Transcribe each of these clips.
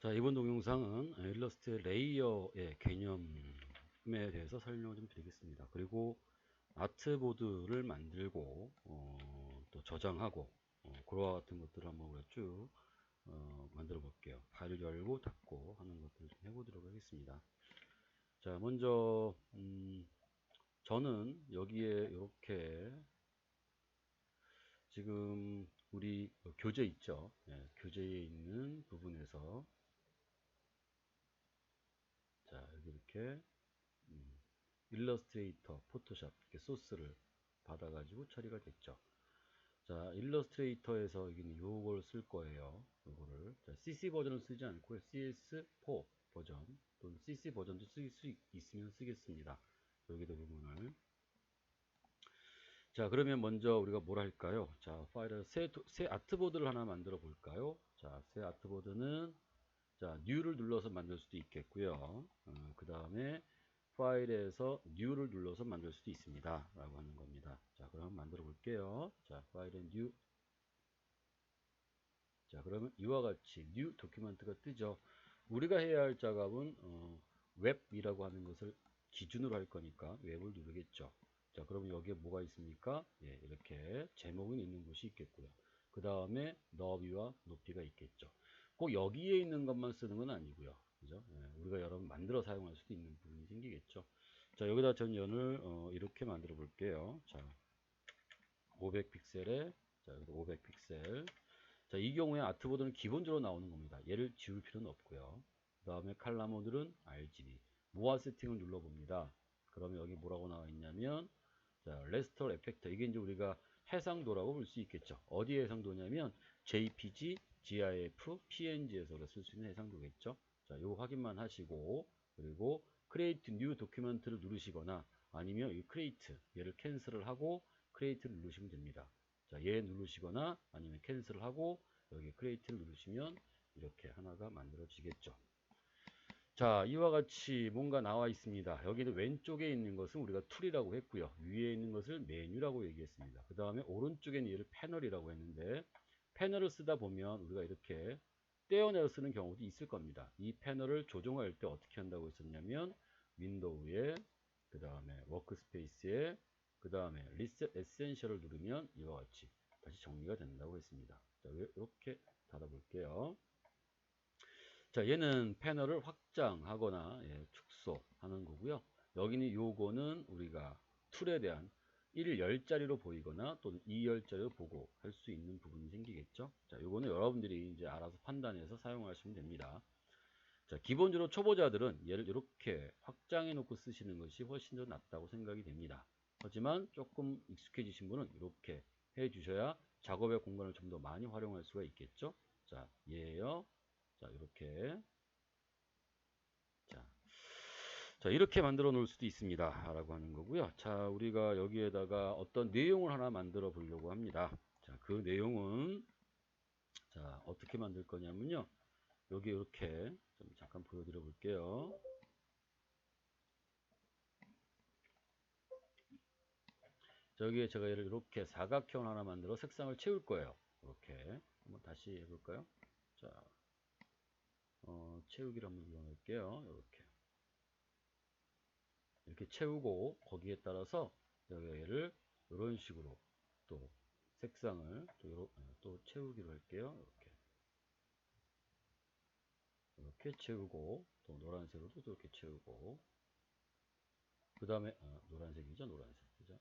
자, 이번 동영상은 일러스트 레이어의 개념에 대해서 설명을 좀 드리겠습니다. 그리고 아트보드를 만들고 또 저장하고 그와 같은 것들을 한번 우리가 쭉 만들어 볼게요. 파일을 열고 닫고 하는 것들을 좀 해보도록 하겠습니다. 자, 먼저 저는 여기에 이렇게 지금 우리 교재 있죠. 예, 교재에 있는 부분에서 자, 여기 이렇게 일러스트레이터, 포토샵 이렇게 소스를 받아가지고 처리가 됐죠. 자, 일러스트레이터에서 여기는 요걸 쓸 거예요. 요거를 자, CC 버전을 쓰지 않고 CS4 버전 또는 CC 버전도 쓸 수 있으면 쓰겠습니다. 여기도 부분을 자, 그러면 먼저 우리가 뭘 할까요? 자, 파일을 새 아트보드를 하나 만들어 볼까요? 자, 새 아트보드는 자, New를 눌러서 만들 수도 있겠고요. 그 다음에 파일에서 New를 눌러서 만들 수도 있습니다. 라고 하는 겁니다. 자, 그럼 만들어 볼게요. 자, 파일에 New. 자, 그러면 이와 같이 New 도큐멘트가 뜨죠. 우리가 해야 할 작업은 웹이라고 하는 것을 기준으로 할 거니까 웹을 누르겠죠. 자, 그러면 여기에 뭐가 있습니까? 예, 이렇게 제목은 있는 곳이 있겠고요. 그 다음에 너비와 높이가 있겠죠. 꼭 여기에 있는 것만 쓰는 건 아니고요. 그죠? 예, 우리가 여러 번 만들어 사용할 수도 있는 부분이 생기겠죠. 자, 여기다 전연을 이렇게 만들어 볼게요. 자, 500픽셀에 자, 여기도 500픽셀. 자, 이 경우에 아트보드는 기본적으로 나오는 겁니다. 얘를 지울 필요는 없고요. 그 다음에 칼라 모드는 RGB. 모아 세팅을 눌러봅니다. 그러면 여기 뭐라고 나와 있냐면, 자, 레스터 에펙터. 이게 이제 우리가 해상도라고 볼 수 있겠죠. 어디에 해상도냐면, JPG, GIF, PNG에서 쓸 수 있는 해상도겠죠. 자, 요거 확인만 하시고, 그리고 Create New Document를 누르시거나, 아니면 이 Create, 얘를 캔슬을 하고, Create를 누르시면 됩니다. 자, 얘 누르시거나 아니면 캔슬을 하고 여기 크리에이트를 누르시면 이렇게 하나가 만들어지겠죠. 자, 이와 같이 뭔가 나와 있습니다. 여기는 왼쪽에 있는 것은 우리가 툴이라고 했고요. 위에 있는 것을 메뉴라고 얘기했습니다. 그 다음에 오른쪽에는 얘를 패널이라고 했는데 패널을 쓰다 보면 우리가 이렇게 떼어내어 쓰는 경우도 있을 겁니다. 이 패널을 조정할 때 어떻게 한다고 했었냐면 윈도우에 그 다음에 워크스페이스에 그 다음에 리셋 에센셜을 누르면 이와 같이 다시 정리가 된다고 했습니다. 자, 이렇게 닫아볼게요. 자, 얘는 패널을 확장하거나 예, 축소하는 거고요. 여기는 요거는 우리가 툴에 대한 1열짜리로 보이거나 또는 2열짜리로 보고 할 수 있는 부분이 생기겠죠. 자, 요거는 여러분들이 이제 알아서 판단해서 사용하시면 됩니다. 자, 기본적으로 초보자들은 얘를 이렇게 확장해 놓고 쓰시는 것이 훨씬 더 낫다고 생각이 됩니다. 하지만 조금 익숙해지신 분은 이렇게 해 주셔야 작업의 공간을 좀 더 많이 활용할 수가 있겠죠. 자, 얘예요. 자, 이렇게 자, 자, 이렇게 만들어 놓을 수도 있습니다. 라고 하는 거고요. 자, 우리가 여기에다가 어떤 내용을 하나 만들어 보려고 합니다. 자, 그 내용은 자, 어떻게 만들 거냐면요. 여기 이렇게 좀 잠깐 보여드려 볼게요. 저기에 제가 얘를 이렇게 사각형 하나 만들어 색상을 채울 거예요. 이렇게 한번 다시 해볼까요? 자, 채우기를 한번 눌러놓을게요. 이렇게 채우고 거기에 따라서 얘를 이런 식으로 또 색상을 또 채우기로 할게요. 이렇게 채우고 또 노란색으로도 이렇게 채우고 그 다음에 노란색이죠, 노란색 그죠?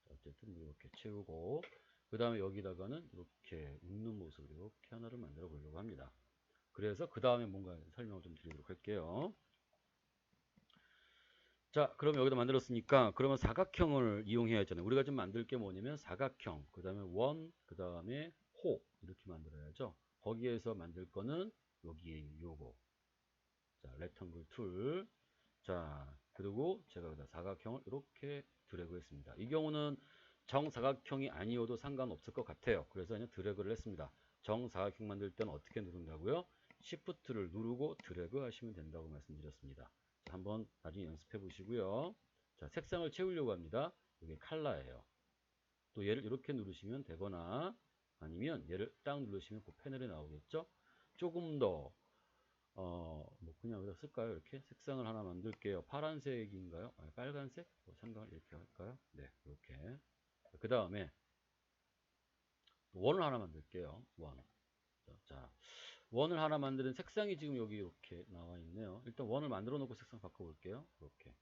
어쨌든 이렇게 채우고 그 다음에 여기다가는 이렇게 웃는 모습으로 이렇게 하나를 만들어 보려고 합니다. 그래서 그 다음에 뭔가 설명을 좀 드리도록 할게요. 자, 그럼 여기다 만들었으니까 그러면 사각형을 이용해야 했잖아요. 우리가 좀 만들 게 뭐냐면 사각형, 그 다음에 원, 그 다음에 호 이렇게 만들어야죠. 거기에서 만들 거는 여기에 요거. 자, 렉턴글 툴. 자, 그리고 제가 여기다 사각형을 이렇게 드래그 했습니다. 이 경우는 정사각형이 아니어도 상관없을 것 같아요. 그래서 그냥 드래그를 했습니다. 정사각형 만들 때는 어떻게 누른다고요? Shift를 누르고 드래그 하시면 된다고 말씀드렸습니다. 자, 한번 나중에 연습해 보시고요. 자, 색상을 채우려고 합니다. 이게 컬러예요. 또 얘를 이렇게 누르시면 되거나 아니면 얘를 딱 누르시면 그 패널에 나오겠죠? 조금 더 뭐 그냥 여기다 쓸까요? 이렇게 색상을 하나 만들게요. 파란색인가요? 아니, 빨간색? 뭐 상관 이렇게 할까요? 네, 이렇게. 그 다음에 원을 하나 만들게요. 원. 자, 원을 하나 만드는 색상이 지금 여기 이렇게 나와 있네요. 일단 원을 만들어 놓고 색상 바꿔볼게요. 이렇게.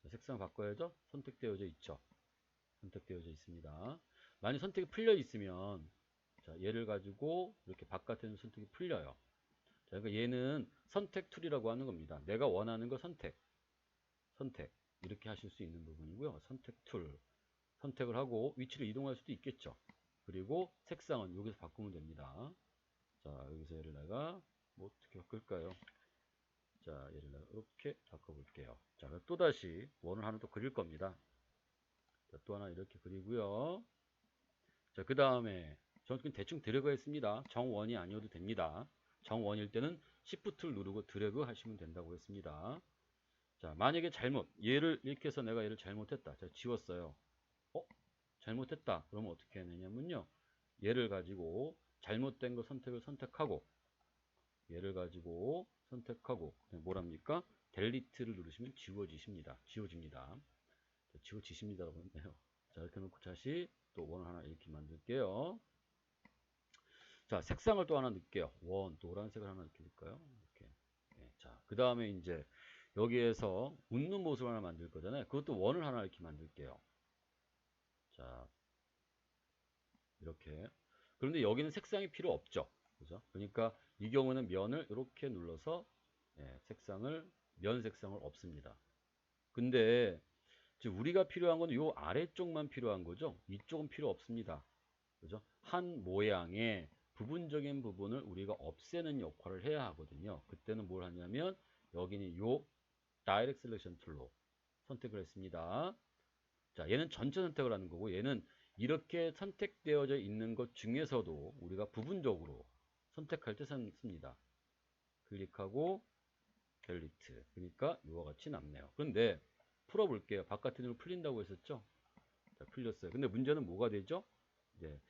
자, 색상 바꿔야죠? 선택되어져 있죠? 선택되어져 있습니다. 만약 선택이 풀려 있으면, 자, 얘를 가지고 이렇게 바깥에 있는 선택이 풀려요. 자, 그러니까 얘는 선택 툴이라고 하는 겁니다. 내가 원하는 거 선택. 이렇게 하실 수 있는 부분이고요. 선택 툴. 선택을 하고 위치를 이동할 수도 있겠죠. 그리고 색상은 여기서 바꾸면 됩니다. 자, 여기서 얘를 내가 뭐 어떻게 바꿀까요? 자, 얘를 내가 이렇게 바꿔볼게요. 자, 또다시 원을 하나 또 그릴 겁니다. 자, 또 하나 이렇게 그리고요. 자, 그 다음에 저는 그냥 대충 드래그 했습니다. 정원이 아니어도 됩니다. 정원일 때는 Shift를 누르고 드래그 하시면 된다고 했습니다. 자, 만약에 얘를 이렇게 해서 내가 얘를 잘못했다. 제가 지웠어요. 잘못했다. 그러면 어떻게 해야 되냐면요. 얘를 가지고 잘못된 거 선택하고 얘를 가지고 선택하고 뭐랍니까? 델리트를 누르시면 지워집니다. 자, 지워지십니다라고 했네요. 자, 이렇게 놓고 다시 또 원 하나 이렇게 만들게요. 자, 색상을 또 하나 넣을게요. 원, 노란색을 하나 이렇게 넣을까요? 이렇게. 네, 자, 그 다음에 이제 여기에서 웃는 모습을 하나 만들 거잖아요. 그것도 원을 하나 이렇게 만들게요. 자, 이렇게. 그런데 여기는 색상이 필요 없죠. 그죠? 그러니까 이 경우는 면을 이렇게 눌러서 면 색상을 없습니다. 근데 지금 우리가 필요한 건 이 아래쪽만 필요한 거죠. 이쪽은 필요 없습니다. 그죠? 한 모양의 부분적인 부분을 우리가 없애는 역할을 해야 하거든요. 그때는 뭘 하냐면 여기는 요 다이렉트 셀렉션 툴로 선택을 했습니다. 자, 얘는 전체 선택을 하는 거고 얘는 이렇게 선택되어져 있는 것 중에서도 우리가 부분적으로 선택할 때 씁니다. 클릭하고 델리트. 그러니까 이와 같이 남네요. 그런데 풀어볼게요. 바깥에 눈으로 풀린다고 했었죠? 자, 풀렸어요. 근데 문제는 뭐가 되죠? 이제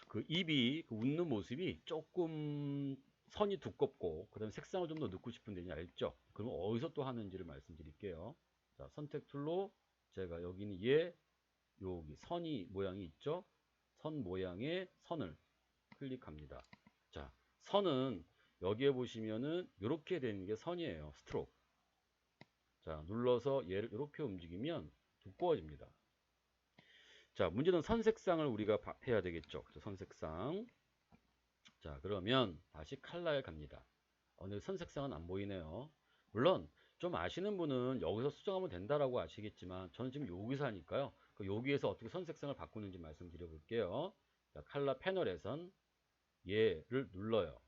그 입이 그 웃는 모습이 조금 선이 두껍고 그다음에 색상을 좀 더 넣고 싶은데 알죠? 그러면 어디서 또 하는지를 말씀드릴게요. 자, 선택 툴로 제가 여기는 여기 선이 모양이 있죠? 선 모양의 선을 클릭합니다. 자, 선은 여기에 보시면은 이렇게 되는 게 선이에요. 스트로크. 자, 눌러서 얘를 이렇게 움직이면 두꺼워집니다. 자, 문제는 선 색상을 우리가 해야 되겠죠. 선 색상. 자, 그러면 다시 컬러에 갑니다. 근데 선 색상은 안 보이네요. 물론 좀 아시는 분은 여기서 수정하면 된다라고 아시겠지만 저는 지금 여기서 하니까요. 여기에서 어떻게 선 색상을 바꾸는지 말씀드려 볼게요. 자, 컬러 패널에선 얘를 눌러요.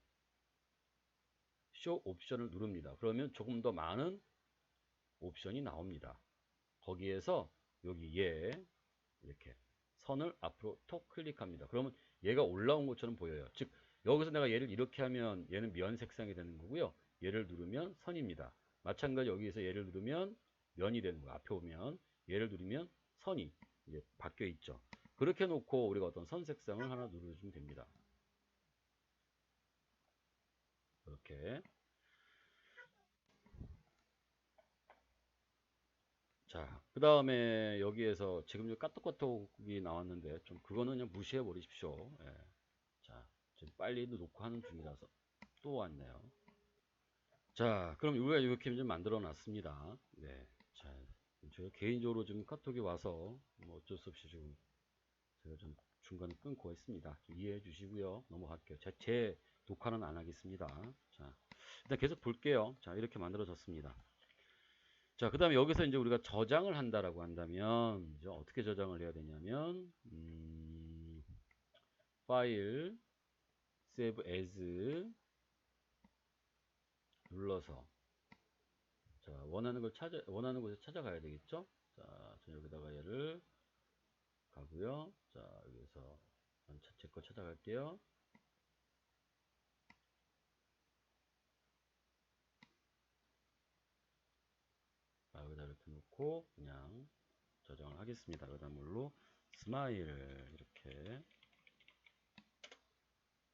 쇼 옵션을 누릅니다. 그러면 조금 더 많은 옵션이 나옵니다. 거기에서 여기 얘 이렇게 선을 앞으로 톡 클릭합니다. 그러면 얘가 올라온 것처럼 보여요. 즉 여기서 내가 얘를 이렇게 하면 얘는 면 색상이 되는 거고요. 얘를 누르면 선입니다. 마찬가지 여기에서 얘를 누르면 면이 되는 거예요. 앞에 오면 얘를 누르면 선이 이제 바뀌어 있죠. 그렇게 놓고 우리가 어떤 선 색상을 하나 누르시면 됩니다. 이렇게. 자, 그 다음에 여기에서 지금 까똑까똑이 나왔는데 좀 그거는 그냥 무시해 버리십시오. 예. 자, 지금 빨리 놓고 하는 중이라서 또 왔네요. 자, 그럼 우리가 이렇게 좀 만들어 놨습니다. 네. 자, 제가 개인적으로 지금 카톡이 와서 뭐 어쩔 수 없이 지금 제가 좀 중간에 끊고 있습니다. 좀 이해해 주시고요. 넘어갈게요. 제 녹화는 안 하겠습니다. 자, 일단 계속 볼게요. 자, 이렇게 만들어졌습니다. 자, 그 다음에 여기서 이제 우리가 저장을 한다라고 한다면, 이제 어떻게 저장을 해야 되냐면, 파일, save as 눌러서, 자, 원하는 곳에 찾아가야 되겠죠? 자, 저 여기다가 얘를 가고요. 자, 여기서 제 거 찾아갈게요. 자, 여기다 이렇게 놓고, 그냥 저장을 하겠습니다. 그 다음으로 스마일, 이렇게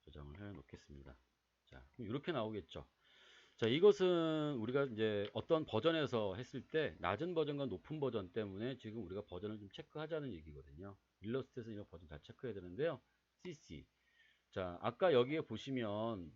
저장을 해 놓겠습니다. 자, 이렇게 나오겠죠. 자, 이것은 우리가 이제 어떤 버전에서 했을 때 낮은 버전과 높은 버전 때문에 지금 우리가 버전을 좀 체크하자는 얘기거든요. 일러스트에서 이런 버전 다 체크해야 되는데요. CC. 자, 아까 여기에 보시면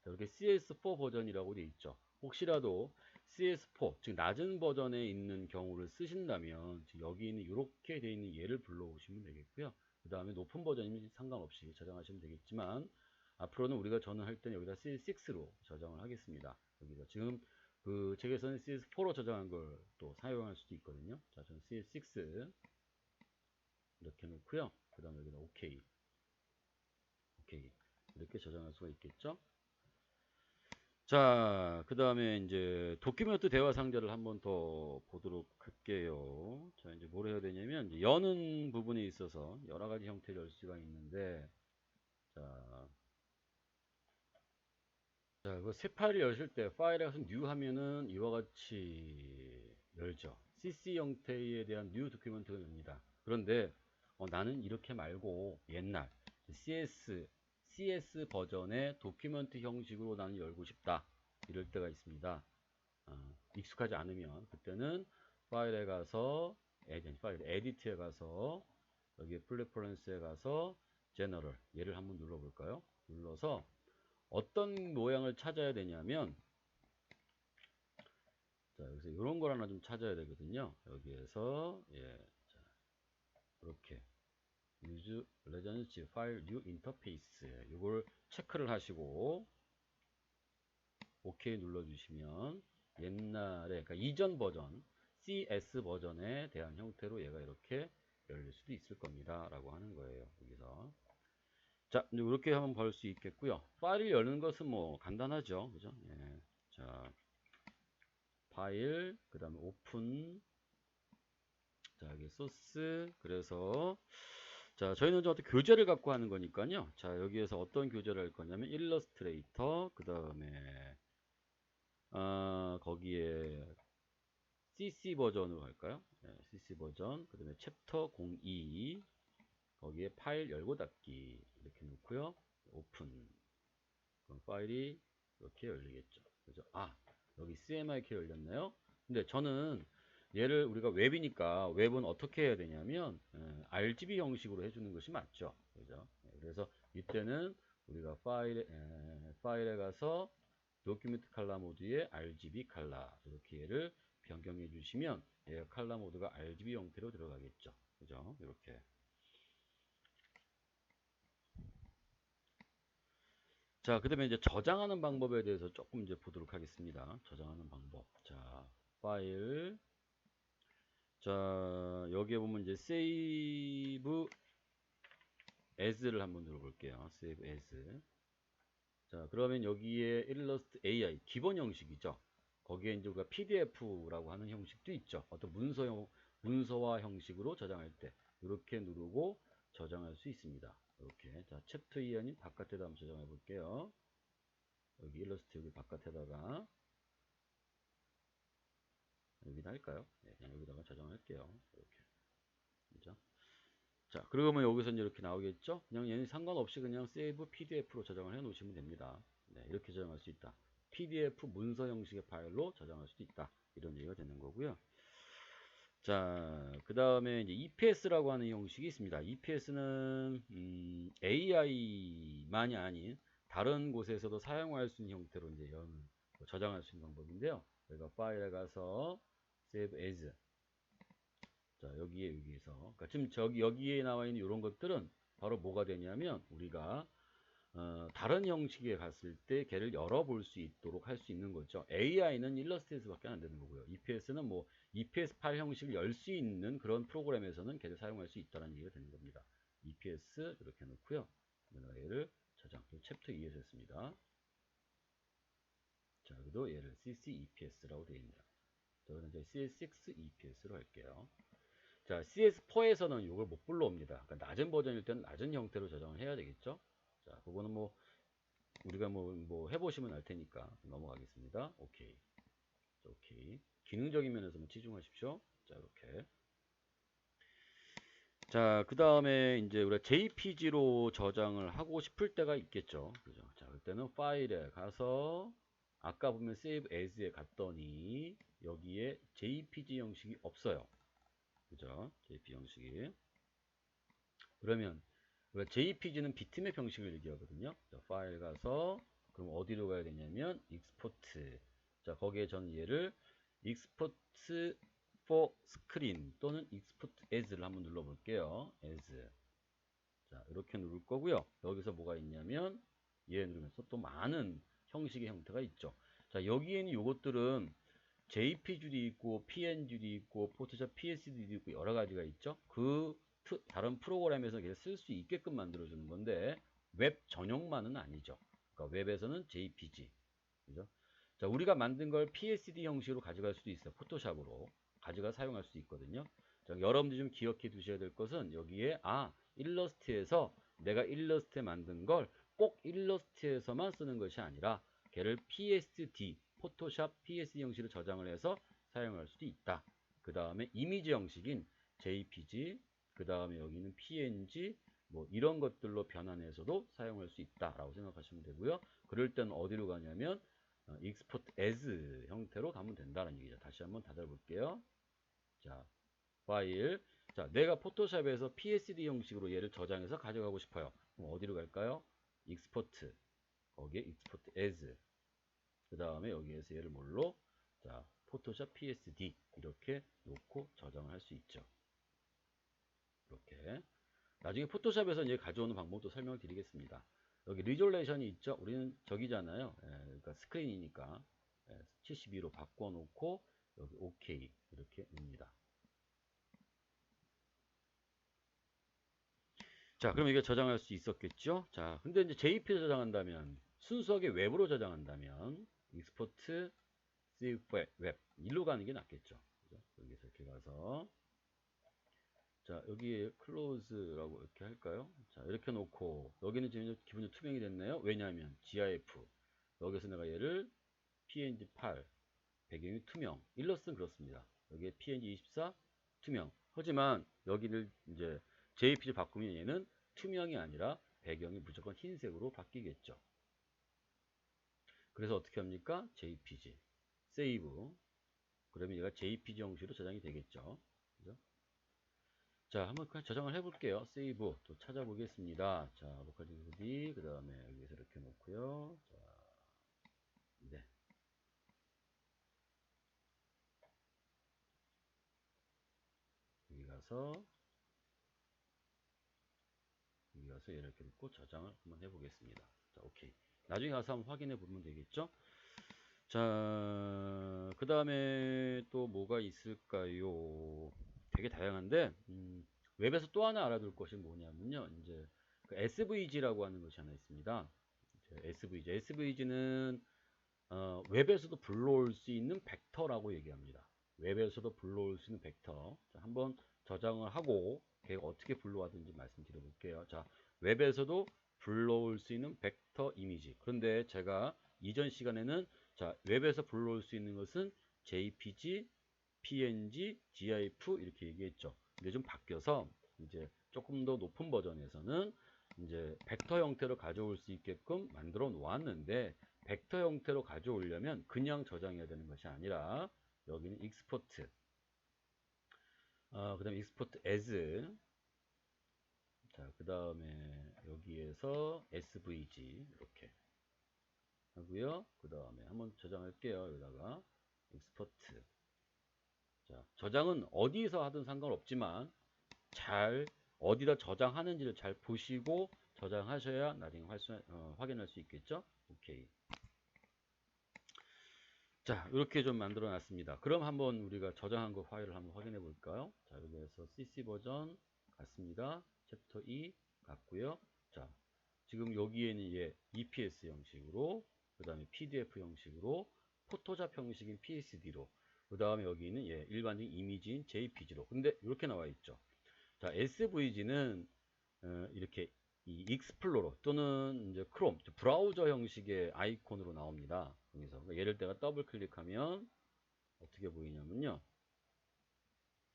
이렇게 CS4 버전이라고 되어 있죠. 혹시라도 CS4, 즉 낮은 버전에 있는 경우를 쓰신다면 여기 있는 이렇게 되어 있는 얘를 불러오시면 되겠고요. 그 다음에 높은 버전이면 상관없이 저장하시면 되겠지만 앞으로는 우리가 저는 때는 여기다 CS6로 저장을 하겠습니다. 여기서 지금 그 책에서는 CS4로 저장한 걸 또 사용할 수도 있거든요. 자, 저는 CS6 이렇게 놓고요. 그 다음에 여기다 OK, OK 이렇게 저장할 수가 있겠죠. 자, 그 다음에 이제 도큐멘트 대화 상자를 한번 더 보도록 할게요. 자, 이제 뭘 해야 되냐면, 이제 여는 부분에 있어서 여러 가지 형태를 열 수가 있는데, 자, 그 새 파일을 여실 때 파일에 가서 new 하면은 이와 같이 열죠. CC 형태에 대한 new 도큐멘트가 엽니다. 그런데 나는 이렇게 말고 옛날 CS 버전의 도큐멘트 형식으로 나는 열고 싶다. 이럴 때가 있습니다. 익숙하지 않으면 그때는 파일에 가서 파일 에디트에 가서 여기 프레퍼런스에 가서 제너럴 얘를 한번 눌러볼까요? 눌러서 어떤 모양을 찾아야 되냐면 자, 여기서 이런 걸 하나 좀 찾아야 되거든요. 여기에서 자, 이렇게 use legends file new interface 이걸 체크를 하시고 OK 눌러주시면 옛날에 그러니까 이전 버전 CS 버전에 대한 형태로 얘가 이렇게 열릴 수도 있을 겁니다 라고 하는 거예요. 여기서 자 이제 이렇게 하면 볼 수 있겠고요. 파일을 여는 것은 뭐 간단하죠, 그죠? 예. 자 파일 그 다음에 오픈 자 여기 소스 그래서 자 저희는 좀 어떤 교재를 갖고 하는 거니까요. 자 여기에서 어떤 교재를 할 거냐면 일러스트레이터 그 다음에 거기에 CC 버전으로 할까요? 네, CC 버전, 그 다음에 챕터 02, 거기에 파일 열고 닫기 이렇게 놓고요. 오픈. 그럼 파일이 이렇게 열리겠죠. 그죠? 아, 여기 CMYK 열렸나요? 근데 저는 얘를 우리가 웹이니까 웹은 어떻게 해야 되냐면 RGB 형식으로 해주는 것이 맞죠. 그죠? 그래서 이때는 우리가 파일에 가서 도큐멘트 칼라 모드에 RGB 칼라 이렇게 얘를 변경해 주시면 얘가 칼라 모드가 RGB 형태로 들어가겠죠. 그죠? 이렇게. 자, 그 다음에 이제 저장하는 방법에 대해서 조금 이제 보도록 하겠습니다. 저장하는 방법. 자, 파일. 자, 여기에 보면 이제 save as를 한번 눌러볼게요. save as. 자, 그러면 여기에 일러스트 AI 기본 형식이죠. 거기에 이제 우리가 PDF라고 하는 형식도 있죠. 어떤 문서화 형식으로 저장할 때 이렇게 누르고 저장할 수 있습니다. 이렇게 자 챕터 2 아닌 바깥에다 한번 저장해 볼게요. 여기 일러스트 여기 바깥에다가 여기다 할까요? 네, 그냥 여기다가 저장할게요. 이렇게 그죠? 자 그러면 여기서 이제 이렇게 나오겠죠? 그냥 얘는 상관없이 그냥 세이브 PDF로 저장을 해 놓으시면 됩니다. 네, 이렇게 저장할 수 있다. PDF 문서 형식의 파일로 저장할 수도 있다. 이런 얘기가 되는 거고요. 자, 그 다음에 이제 EPS라고 하는 형식이 있습니다. EPS는 AI만이 아닌 다른 곳에서도 사용할 수 있는 형태로 이제 저장할 수 있는 방법인데요. 저희가 파일에 가서 Save As 자 여기에서 그러니까 지금 여기에 나와 있는 이런 것들은 바로 뭐가 되냐면 우리가 다른 형식에 갔을 때 걔를 열어볼 수 있도록 할 수 있는 거죠. AI는 일러스트에서밖에 안 되는 거고요. EPS는 뭐 EPS 파일 형식을 열 수 있는 그런 프로그램에서는 걔를 사용할 수 있다는 얘기가 되는 겁니다. EPS 이렇게 놓고요. 얘를 저장. 챕터 2에서 했습니다. 자, 여기도 얘를 CC EPS라고 되어 있네요. 저는 이제 CS6 EPS로 할게요. 자, CS4에서는 이걸 못 불러옵니다. 그러니까 낮은 버전일 때는 낮은 형태로 저장을 해야 되겠죠. 자, 그거는 뭐 우리가 뭐 해보시면 알 테니까 넘어가겠습니다. 오케이. 오케이. 기능적인 면에서 치중하십시오. 자, 이렇게. 자, 그 다음에 이제 우리가 JPG로 저장을 하고 싶을 때가 있겠죠. 그죠? 자, 그때는 파일에 가서 아까 보면 Save As에 갔더니 여기에 JPG 형식이 없어요. 그죠? JPG 형식이. 그러면 우리가 JPG는 비트맵 형식을 얘기하거든요. 자, 파일 가서 그럼 어디로 가야 되냐면 익스포트. 자, 거기에 저는 얘를 익스포트 for screen 또는 export as를 한번 눌러 볼게요. as. 자, 이렇게 누를 거고요. 여기서 뭐가 있냐면 얘 누르면서 또 많은 형식의 형태가 있죠. 자, 여기에는 요것들은 JPG도 있고 PNG도 있고 포토샵 PSD도 있고 여러 가지가 있죠. 그 다른 프로그램에서 쓸 수 있게끔 만들어 주는 건데 웹 전용만은 아니죠. 그러니까 웹에서는 JPG. 그죠? 자, 우리가 만든 걸 PSD 형식으로 가져갈 수도 있어요. 포토샵으로 가져가 사용할 수 있거든요. 자, 여러분들이 좀 기억해 두셔야 될 것은 여기에 일러스트에서 내가 일러스트에 만든 걸 꼭 일러스트에서만 쓰는 것이 아니라 걔를 PSD, 포토샵 PSD 형식으로 저장을 해서 사용할 수도 있다. 그 다음에 이미지 형식인 JPG, 그 다음에 여기는 PNG, 뭐 이런 것들로 변환해서도 사용할 수 있다라고 생각하시면 되고요. 그럴 때는 어디로 가냐면 export as 형태로 가면 된다는 얘기죠. 다시 한번 닫아볼게요. 자, 파일. 자, 내가 포토샵에서 PSD 형식으로 얘를 저장해서 가져가고 싶어요. 그럼 어디로 갈까요? export. 거기에 export as. 그 다음에 여기에서 얘를 뭘로? 자, 포토샵 PSD 이렇게 놓고 저장을 할 수 있죠. 이렇게. 나중에 포토샵에서 이제 가져오는 방법도 설명을 드리겠습니다. 여기 리졸레이션이 있죠. 우리는 저기잖아요. 그러니까 스크린이니까 72로 바꿔놓고 여기 OK 이렇게 옵니다. 자, 그럼 이게 저장할 수 있었겠죠? 자, 근데 이제 JP로 저장한다면 순수하게 웹으로 저장한다면 익스포트 세이브 웹 일로 가는 게 낫겠죠. 그죠? 여기서 이렇게 가서 자, 여기에 close라고 이렇게 할까요? 자, 이렇게 놓고 여기는 지금 기본적으로 투명이 됐네요. 왜냐하면 GIF 여기서 내가 얘를 PNG8 배경이 투명 일러스트는 그렇습니다. 여기에 PNG24 투명 하지만 여기를 이제 JPG 바꾸면 얘는 투명이 아니라 배경이 무조건 흰색으로 바뀌겠죠. 그래서 어떻게 합니까? JPG 세이브 그러면 얘가 JPG 형식으로 저장이 되겠죠. 그죠? 자, 한번 그냥 저장을 해볼게요. 세이브 또 찾아보겠습니다. 자, 로컬 디스디 그 다음에 여기서 이렇게 놓고요. 자, 네. 여기 가서 얘를 이렇게 놓고 저장을 한번 해보겠습니다. 자, 오케이. 나중에 가서 한번 확인해 보면 되겠죠. 자, 그 다음에 또 뭐가 있을까요? 되게 다양한데, 웹에서 또 하나 알아둘 것이 뭐냐면요. 이제 그 SVG라고 하는 것이 하나 있습니다. SVG. SVG는 웹에서도 불러올 수 있는 벡터라고 얘기합니다. 웹에서도 불러올 수 있는 벡터. 자, 한번 저장을 하고 걔가 어떻게 불러와든지 말씀드려 볼게요. 자, 웹에서도 불러올 수 있는 벡터 이미지. 그런데 제가 이전 시간에는 자, 웹에서 불러올 수 있는 것은 JPG, PNG, GIF 이렇게 얘기했죠. 근데 좀 바뀌어서 이제 조금 더 높은 버전에서는 이제 벡터 형태로 가져올 수 있게끔 만들어 놓았는데 벡터 형태로 가져오려면 그냥 저장해야 되는 것이 아니라 여기는 export 그 다음에 export as 자, 그 다음에 여기에서 svg 이렇게 하고요. 그 다음에 한번 저장할게요. 여기다가 export 자, 저장은 어디서 하든 상관없지만 잘 어디다 저장하는지를 잘 보시고 저장하셔야 나중에 확인할 수 있겠죠. 오케이. 자, 이렇게 좀 만들어 놨습니다. 그럼 한번 우리가 저장한 거 파일을 한번 확인해 볼까요? 자, 여기에서 CC 버전 같습니다. 챕터 2 같고요. 자, 지금 여기에는 얘 EPS 형식으로, 그 다음에 PDF 형식으로, 포토샵 형식인 PSD로, 그 다음에 여기는 얘 일반적인 이미지인 JPG로. 근데 이렇게 나와 있죠. 자, SVG는 이렇게 이 익스플로러 또는 이제 크롬 브라우저 형식의 아이콘으로 나옵니다. 여기서 그러니까 예를 들어 더블 클릭하면 어떻게 보이냐면요.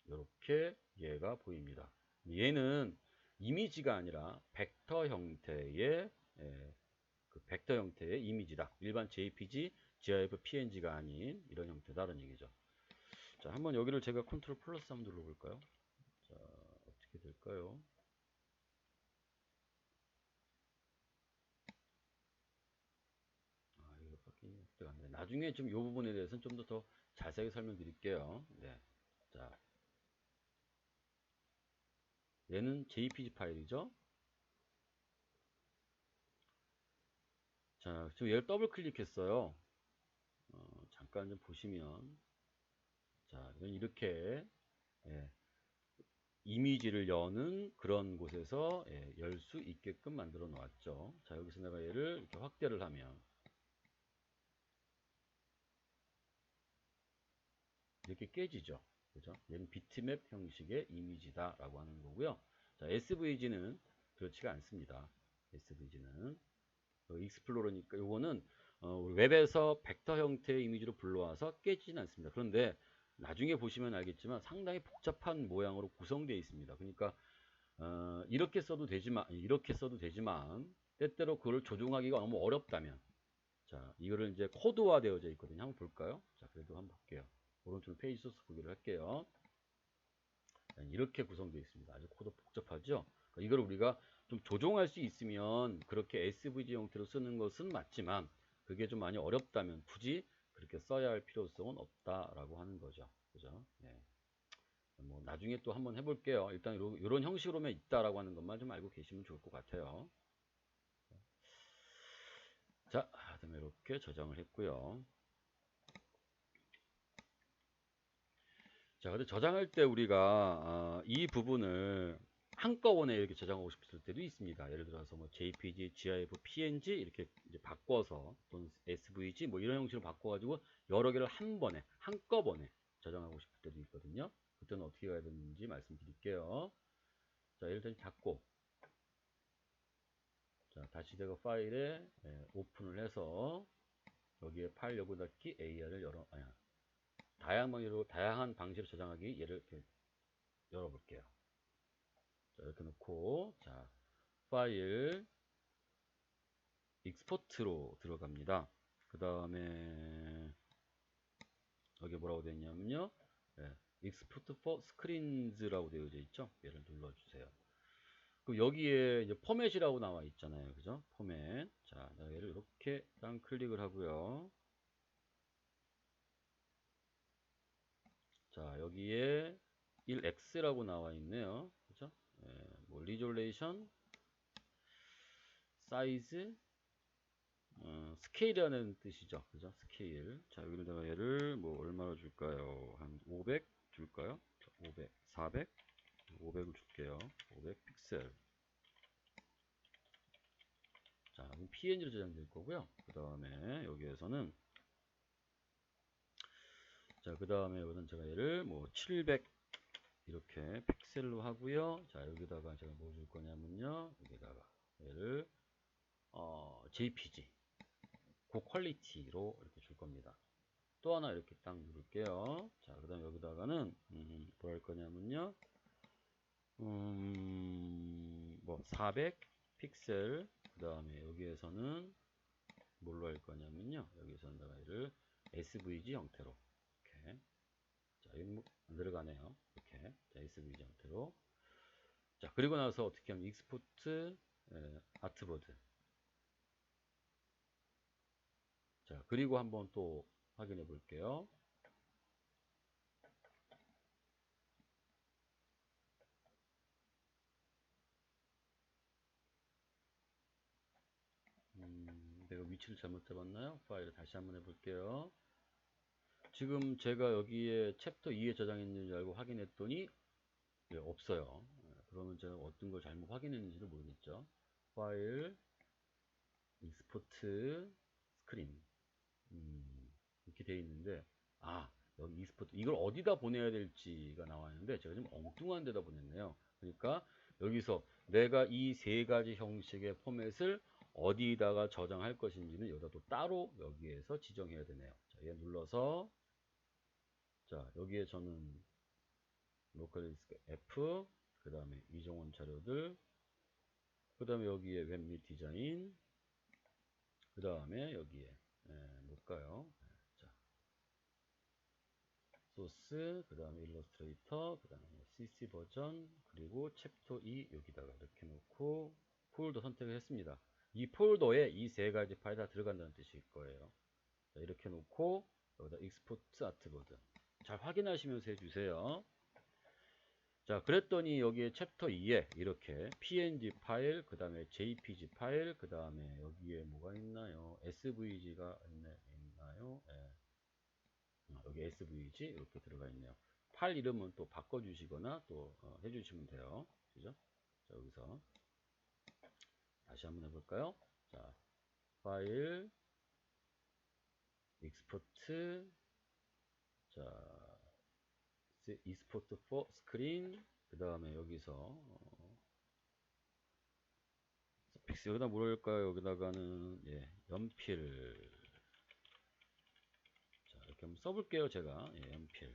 이렇게 얘가 보입니다. 얘는 이미지가 아니라 벡터 형태의 그 벡터 형태의 이미지다. 일반 JPG, GIF, PNG가 아닌 이런 형태다라는 얘기죠. 자, 한번 여기를 제가 컨트롤 플러스 한번 눌러볼까요? 자, 어떻게 될까요? 아, 이거 바뀌는 때가 안 돼. 나중에 좀 이 부분에 대해서는 좀 더 자세하게 설명드릴게요. 네. 자, 얘는 JPG 파일이죠. 자, 지금 얘를 더블 클릭했어요. 잠깐 좀 보시면, 자, 이렇게 예, 이미지를 여는 그런 곳에서 열 수 있게끔 만들어 놓았죠. 자, 여기서 내가 얘를 이렇게 확대를 하면 이렇게 깨지죠. 그죠? 얘는 비트맵 형식의 이미지다라고 하는 거고요. 자, SVG는 그렇지가 않습니다. SVG는 익스플로러니까 요거는 웹에서 벡터 형태의 이미지로 불러와서 깨지진 않습니다. 그런데 나중에 보시면 알겠지만 상당히 복잡한 모양으로 구성되어 있습니다. 그러니까 이렇게 써도 되지만 때때로 그걸 조종하기가 너무 어렵다면, 자, 이거를 이제 코드화 되어져 있거든요. 한번 볼까요? 자, 그래도 한번 볼게요. 오른쪽 페이지 소스 보기를 할게요. 이렇게 구성되어 있습니다. 아주 코드 복잡하죠? 그러니까 이걸 우리가 좀 조종할 수 있으면 그렇게 SVG 형태로 쓰는 것은 맞지만 그게 좀 많이 어렵다면 굳이 그렇게 써야 할 필요성은 없다라고 하는 거죠. 그죠? 예. 뭐 나중에 또 한번 해볼게요. 일단 이런 형식으로만 있다라고 하는 것만 좀 알고 계시면 좋을 것 같아요. 자, 그다음에 이렇게 저장을 했고요. 자, 근데 저장할 때 우리가 이 부분을 한꺼번에 이렇게 저장하고 싶을 때도 있습니다. 예를 들어서 뭐 JPG, GIF, PNG 이렇게 이제 바꿔서 또는 SVG 뭐 이런 형식으로 바꿔가지고 여러 개를 한 번에 한꺼번에 저장하고 싶을 때도 있거든요. 그때는 어떻게 해야 되는지 말씀드릴게요. 자, 예를 들어 잡고 자, 다시 제가 파일에 오픈을 해서 여기에 파일 여부 닫기 AR을 다양한 방식으로 저장하기 얘를 이렇게 열어볼게요. 자, 이렇게 놓고 자, 파일 익스포트로 들어갑니다. 그 다음에 여기 뭐라고 되어 있냐면요, 익스포트 for screens라고 되어져 있죠. 얘를 눌러주세요. 그럼 여기에 이제 포맷이라고 나와 있잖아요. 그죠? 포맷. 자, 얘를 이렇게 땅 클릭을 하고요. 자, 여기에 1x라고 나와 있네요. 그죠? 뭐 리졸레이션, 사이즈, 스케일이라는 뜻이죠. 그죠? 스케일. 자, 여기다가 얘를 뭐 얼마로 줄까요? 한 500 줄까요? 500, 400, 500을 줄게요. 500 픽셀. 자, PNG로 저장될 거고요. 그 다음에 여기에서는 자, 그 다음에 여기는 제가 얘를 뭐 700 이렇게 픽셀로 하고요. 자, 여기다가 제가 뭐 줄 거냐면요. 여기다가 얘를 JPG 고퀄리티로 이렇게 줄 겁니다. 또 하나 이렇게 딱 누를게요. 자, 그 다음에 여기다가는 뭐 할 거냐면요. 뭐 400 픽셀. 그 다음에 여기에서는 뭘로 할 거냐면요. 여기서는 내가 얘를 SVG 형태로 이렇게. 자, 이거 뭐안 들어가네요. 이렇게. 자, SVG 형태로. 자, 그리고 나서 어떻게 하면 익스포트 아트보드. 자, 그리고 한번 또 확인해 볼게요. 내가 위치를 잘못 잡았나요? 파일을 다시 한번 해볼게요. 지금 제가 여기에 챕터 2에 저장했는지 알고 확인했더니 없어요. 그러면 제가 어떤 걸 잘못 확인했는지도 모르겠죠. 파일, 익스포트, 스크린 이렇게 되어 있는데 여기 익스포트 이걸 어디다 보내야 될지가 나와 있는데 제가 좀 엉뚱한 데다 보냈네요. 그러니까 여기서 내가 이 세 가지 형식의 포맷을 어디다가 저장할 것인지는 여기다 또 따로 여기에서 지정해야 되네요. 자, 얘 눌러서 자, 여기에 저는 로컬 디스크 F 그 다음에 이종원 자료들, 그 다음에 여기에 웹 및 디자인, 그 다음에 여기에 뭘까요? 자, 소스, 그 다음에 일러스트레이터, 그 다음에 CC 버전, 그리고 챕터 2 여기다가 이렇게 놓고 폴더 선택을 했습니다. 이 폴더에 이 세 가지 파일이 다 들어간다는 뜻일 거예요. 자, 이렇게 놓고 여기다 익스포트 아트보드 잘 확인하시면서 해주세요. 자, 그랬더니 여기에 챕터 2에 이렇게 png 파일, 그 다음에 jpg 파일, 그 다음에 여기에 뭐가 있나요? svg가 있나요? 예. 여기 svg 이렇게 들어가 있네요. 파일 이름은 또 바꿔주시거나 또 해주시면 돼요. 그죠? 자, 여기서 다시 한번 해볼까요? 자, 파일, 익스포트, 자, 익스포트 for 스크린, 그 다음에 여기서 픽스 여기다 뭐랄까요? 여기다가는 연필. 자, 이렇게 한번 써볼게요. 제가 연필.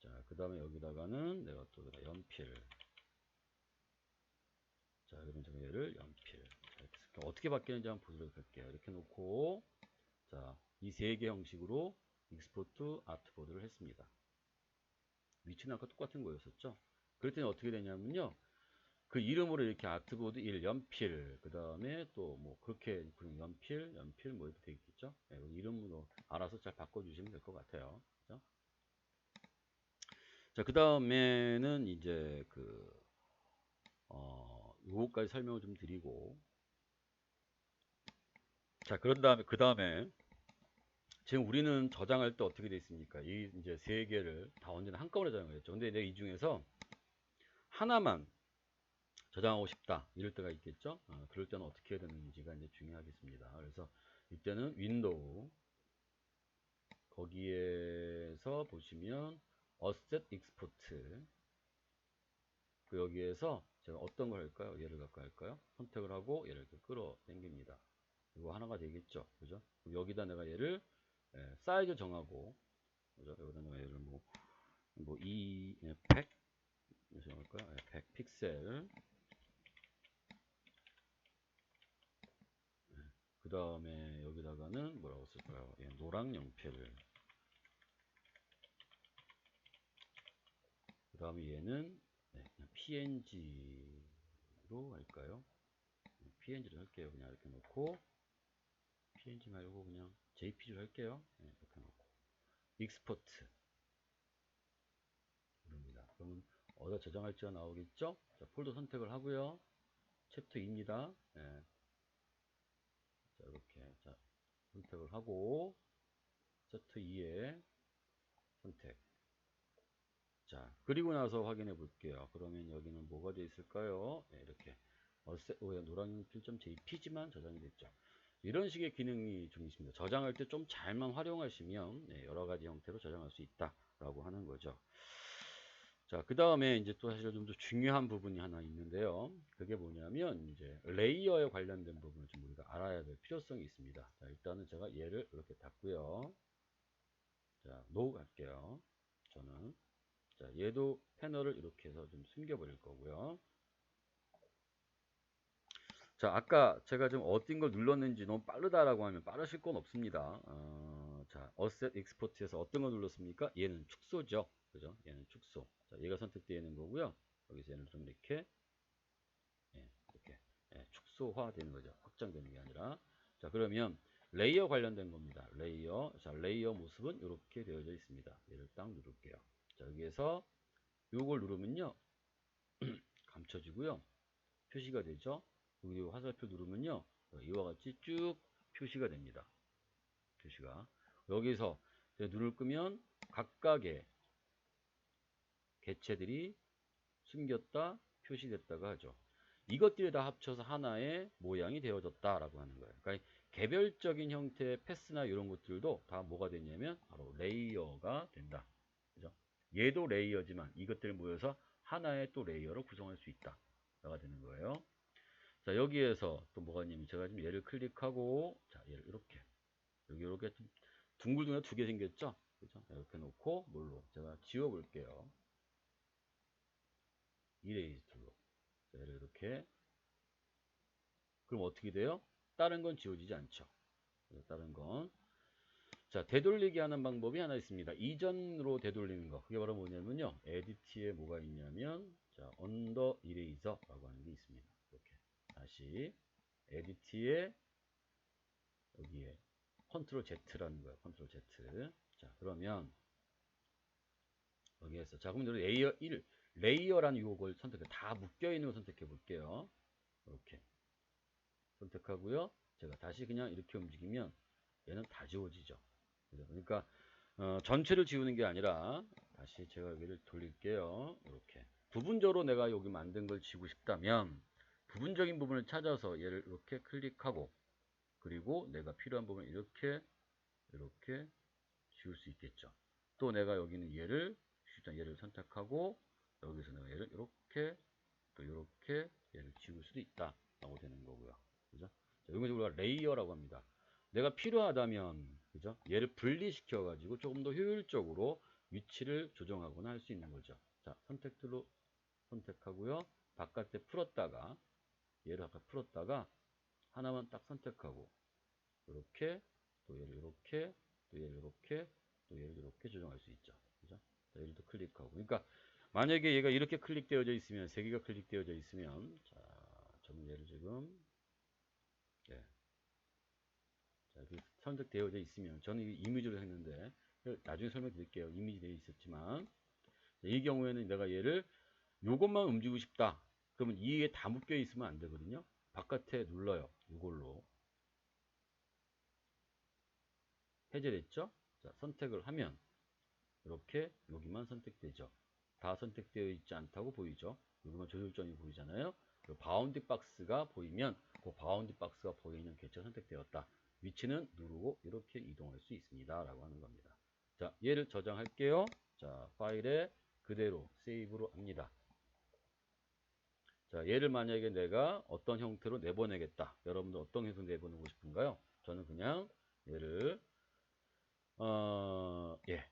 자, 그 다음에 여기다가는 내가 또 여기다 연필. 자, 그러면 제가 얘를 연필. 자, 이렇게 어떻게 바뀌는지 한번 보도록 할게요. 이렇게 놓고 자, 이 세 개 형식으로 익스포트 아트보드를 했습니다. 위치는 아까 똑같은 거였었죠. 그랬더니 어떻게 되냐면요. 그 이름으로 이렇게 아트보드 1 연필, 그 다음에 또 뭐 그렇게 연필 뭐 이렇게 되겠죠. 네, 이름으로 알아서 잘 바꿔주시면 될 것 같아요. 그죠? 자, 그 다음에는 이제 요거까지 설명을 좀 드리고, 자, 그 다음에 지금 우리는 저장할 때 어떻게 돼 있습니까? 이 이제 세 개를 다 언제나 한꺼번에 저장을 했죠. 근데 내가 이 중에서 하나만 저장하고 싶다 이럴 때가 있겠죠. 그럴 때는 어떻게 해야 되는지가 이제 중요하겠습니다. 그래서 이때는 윈도우 거기에서 보시면 Asset Export 그 여기에서 제가 어떤 걸 할까요? 얘를 갖고 할까요? 선택을 하고 얘를 이렇게 끌어 당깁니다. 이거 하나가 되겠죠. 그죠? 여기다 내가 얘를 사이즈 정하고 그죠? 여기다 내가 얘를 뭐 100 정할까요? 100 픽셀 그 다음에 여기다가는 뭐라고 쓸까요? 노랑 연필 그 다음에 얘는 그냥 PNG로 할까요? PNG를 할게요. 그냥 이렇게 놓고 PNG 말고 그냥 JPG로 할게요. 이렇게 놓고 익스포트 누릅니다. 그러면 어디다 저장할지가 나오겠죠? 자, 폴더 선택을 하고요. 챕터 2입니다. 자, 이렇게 자, 선택을 하고 챕터 2에 선택. 자, 그리고 나서 확인해 볼게요. 그러면 여기는 뭐가 되어 있을까요? 이렇게 노랑용 필.jpg만 저장이 됐죠. 이런 식의 기능이 좀 있습니다. 저장할 때 좀 잘만 활용하시면 여러 가지 형태로 저장할 수 있다라고 하는 거죠. 자, 그 다음에 이제 또 사실 좀 더 중요한 부분이 하나 있는데요. 그게 뭐냐면 이제 레이어에 관련된 부분을 좀 우리가 알아야 될 필요성이 있습니다. 자, 일단은 제가 얘를 이렇게 닫고요. 자, 노 갈게요. 저는 자, 얘도 패널을 이렇게 해서 좀 숨겨버릴 거고요. 자, 아까 제가 좀 어떤 걸 눌렀는지 너무 빠르다라고 하면 빠르실 건 없습니다. 자, Asset Export에서 어떤 걸 눌렀습니까? 얘는 축소죠. 그죠? 얘는 축소. 자, 얘가 선택되어 있는 거고요. 여기서 얘는 좀 이렇게, 이렇게, 축소화 되는 거죠. 확장되는 게 아니라. 자, 그러면 레이어 관련된 겁니다. 레이어. 자, 레이어 모습은 이렇게 되어져 있습니다. 얘를 딱 누를게요. 자, 여기에서 요걸 누르면요. 감춰지고요. 표시가 되죠. 여기 화살표 누르면요. 이와 같이 쭉 표시가 됩니다. 표시가. 여기서 눈을 끄면 각각의 개체들이 숨겼다 표시됐다가 하죠. 이것들이 다 합쳐서 하나의 모양이 되어졌다라고 하는 거예요. 그러니까 개별적인 형태의 패스나 이런 것들도 다 뭐가 되냐면 바로 레이어가 된다. 그죠? 얘도 레이어지만 이것들이 모여서 하나의 또 레이어로 구성할 수 있다. 가 되는 거예요. 자, 여기에서 또 뭐가 있냐면 제가 지금 얘를 클릭하고 자, 얘를 이렇게 여기 이렇게 둥글둥글 두 개 생겼죠? 그죠? 이렇게 놓고 뭘로 제가 지워 볼게요. 이레이즈 툴로. 자, 얘를 이렇게. 그럼 어떻게 돼요? 다른 건 지워지지 않죠. 다른 건. 자, 되돌리기 하는 방법이 하나 있습니다. 이전으로 되돌리는 거. 그게 바로 뭐냐면요. 에디트에 뭐가 있냐면, 자, 언더 이레이저라고 하는 게 있습니다. 이렇게. 다시, 에디트에, 여기에, 컨트롤 Z라는 거예요. 컨트롤 Z. 자, 그러면, 여기에서, 자, 그럼 레이어 1, 레이어라는 요걸 선택해. 다 묶여있는 거 선택해 볼게요. 이렇게. 선택하고요. 제가 다시 그냥 이렇게 움직이면, 얘는 다 지워지죠. 그러니까 전체를 지우는 게 아니라 다시 제가 여기를 돌릴게요. 이렇게 부분적으로 내가 여기 만든 걸 지우고 싶다면 부분적인 부분을 찾아서 얘를 이렇게 클릭하고 그리고 내가 필요한 부분을 이렇게 지울 수 있겠죠. 또 내가 여기는 얘를 선택하고 여기서 내가 얘를 이렇게 또 이렇게 얘를 지울 수도 있다 라고 되는 거고요. 그죠? 자, 이걸 우리가 레이어라고 합니다. 내가 필요하다면 그죠? 얘를 분리시켜 가지고 조금 더 효율적으로 위치를 조정하거나 할 수 있는 거죠. 자, 선택들로 선택하고요. 바깥에 풀었다가 얘를 아까 풀었다가 하나만 딱 선택하고 이렇게 또 얘를 이렇게 또 얘를 이렇게 또 얘를 이렇게 조정할 수 있죠. 그죠? 자, 얘를 또 클릭하고 그러니까 만약에 얘가 이렇게 클릭되어져 있으면 세 개가 클릭되어져 있으면 자, 저는 얘를 지금 예. 자, 이렇게 선택되어져 있으면 저는 이미지로 했는데 나중에 설명드릴게요. 이미지 되어 있었지만 이 경우에는 내가 얘를 요것만 움직이고 싶다. 그러면 이에 다 묶여 있으면 안 되거든요. 바깥에 눌러요. 이걸로 해제됐죠? 자, 선택을 하면 이렇게 여기만 선택되죠. 다 선택되어 있지 않다고 보이죠? 여기만 조절점이 보이잖아요. 그 바운드 박스가 보이면 그 바운드 박스가 보이는 개체가 선택되었다. 위치는 누르고 이렇게 이동할 수 있습니다. 라고 하는 겁니다. 자, 얘를 저장할게요. 자, 파일에 그대로 세이브로 합니다. 자, 얘를 만약에 내가 어떤 형태로 내보내겠다. 여러분들 어떤 형태로 내보내고 싶은가요? 저는 그냥 얘를 예,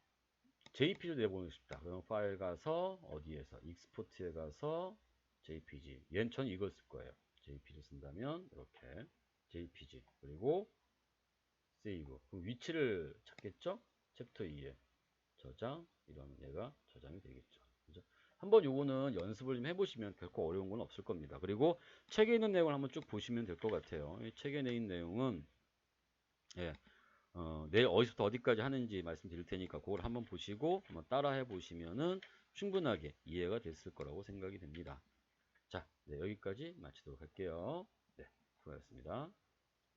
JPG로 내보내고 싶다. 그럼 파일 가서 어디에서 익스포트에 가서 JPG. 얘는 전 이걸 쓸 거예요. JPG 쓴다면 이렇게 JPG 그리고 세이브. 그럼 위치를 찾겠죠? 챕터 2에 저장 이러면 얘가 저장이 되겠죠. 그죠? 한번 요거는 연습을 좀 해보시면 결코 어려운 건 없을 겁니다. 그리고 책에 있는 내용을 한번 쭉 보시면 될 것 같아요. 이 책에 있는 내용은 예, 내일 어디서부터 어디까지 하는지 말씀드릴 테니까 그걸 한번 보시고 한번 따라해 보시면은 충분하게 이해가 됐을 거라고 생각이 됩니다. 자, 네, 여기까지 마치도록 할게요. 네, 수고하셨습니다.